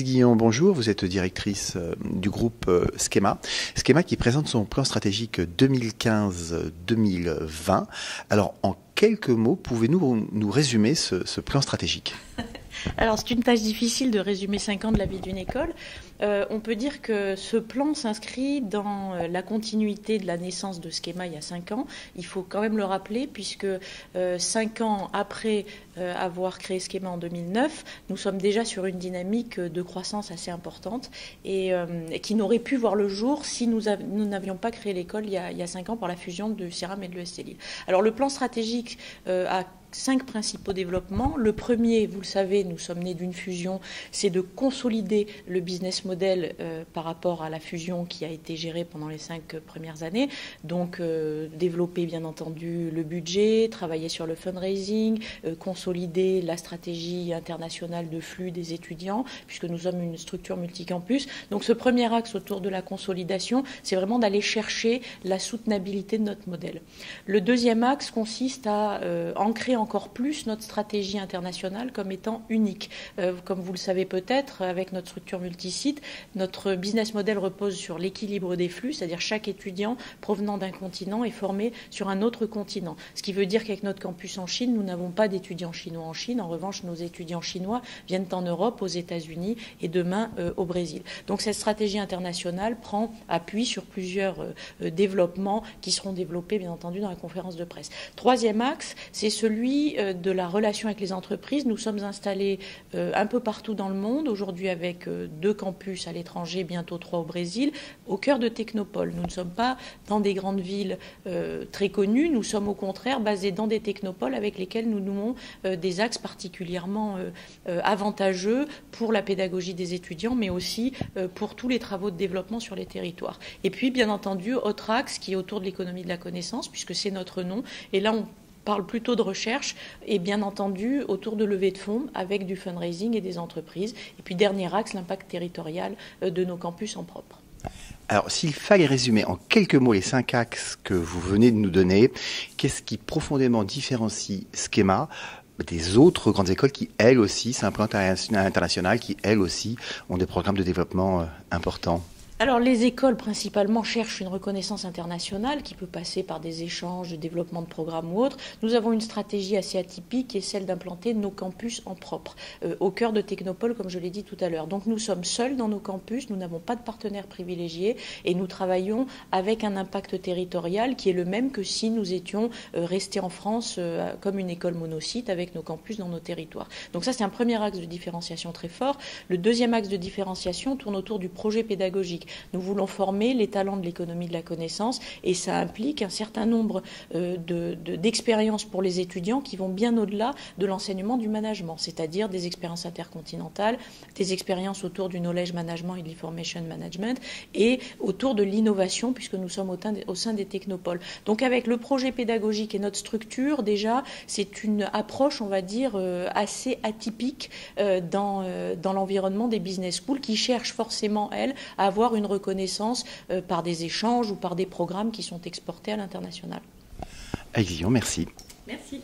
Alice Guillon, bonjour. Vous êtes directrice du groupe Schema. Schema qui présente son plan stratégique 2015-2020. Alors, en quelques mots, pouvez-vous nous résumer ce plan stratégique ? Alors, c'est une tâche difficile de résumer 5 ans de la vie d'une école. On peut dire que ce plan s'inscrit dans la continuité de la naissance de Schema il y a 5 ans. Il faut quand même le rappeler puisque 5 ans après avoir créé Schema en 2009, nous sommes déjà sur une dynamique de croissance assez importante et qui n'aurait pu voir le jour si nous n'avions pas créé l'école il y a 5 ans par la fusion du CIRAM et de l'EST Lille. Alors le plan stratégique a 5 principaux développements. Le premier, vous le savez, nous sommes nés d'une fusion, c'est de consolider le business model par rapport à la fusion qui a été gérée pendant les 5 premières années. Donc, développer bien entendu le budget, travailler sur le fundraising, consolider la stratégie internationale de flux des étudiants, puisque nous sommes une structure multicampus. Donc, ce premier axe autour de la consolidation, c'est vraiment d'aller chercher la soutenabilité de notre modèle. Le deuxième axe consiste à ancrer encore plus notre stratégie internationale comme étant unique. Comme vous le savez peut-être, avec notre structure multisite, notre business model repose sur l'équilibre des flux, c'est-à-dire chaque étudiant provenant d'un continent est formé sur un autre continent. Ce qui veut dire qu'avec notre campus en Chine, nous n'avons pas d'étudiants chinois en Chine. En revanche, nos étudiants chinois viennent en Europe, aux États-Unis et demain au Brésil. Donc cette stratégie internationale prend appui sur plusieurs développements qui seront développés bien entendu dans la conférence de presse. Troisième axe, c'est celui de la relation avec les entreprises. Nous sommes installés un peu partout dans le monde, aujourd'hui avec 2 campus à l'étranger, bientôt 3 au Brésil, au cœur de technopoles. Nous ne sommes pas dans des grandes villes très connues, nous sommes au contraire basés dans des technopoles avec lesquels nous nouons des axes particulièrement avantageux pour la pédagogie des étudiants, mais aussi pour tous les travaux de développement sur les territoires. Et puis, bien entendu, autre axe qui est autour de l'économie de la connaissance, puisque c'est notre nom. Et là, on parle plutôt de recherche et bien entendu autour de levée de fonds avec du fundraising et des entreprises. Et puis dernier axe, l'impact territorial de nos campus en propre. Alors, s'il fallait résumer en quelques mots les 5 axes que vous venez de nous donner, qu'est-ce qui profondément différencie Schema des autres grandes écoles qui, elles aussi, c'est un plan international, qui, elles aussi, ont des programmes de développement importants ? Alors, les écoles, principalement, cherchent une reconnaissance internationale qui peut passer par des échanges, de développement de programmes ou autres. Nous avons une stratégie assez atypique qui est celle d'implanter nos campus en propre, au cœur de technopoles, comme je l'ai dit tout à l'heure. Donc, nous sommes seuls dans nos campus, nous n'avons pas de partenaires privilégiés et nous travaillons avec un impact territorial qui est le même que si nous étions restés en France comme une école monosite avec nos campus dans nos territoires. Donc ça, c'est un premier axe de différenciation très fort. Le deuxième axe de différenciation tourne autour du projet pédagogique. Nous voulons former les talents de l'économie de la connaissance et ça implique un certain nombre d'expériences pour les étudiants qui vont bien au-delà de l'enseignement du management, c'est-à-dire des expériences intercontinentales, des expériences autour du knowledge management et de l'information management et autour de l'innovation puisque nous sommes au sein des technopoles. Donc avec le projet pédagogique et notre structure, déjà, c'est une approche, on va dire, assez atypique dans l'environnement des business schools qui cherchent forcément, elles, à avoir une reconnaissance par des échanges ou par des programmes qui sont exportés à l'international. Alice Guillon, merci. Merci.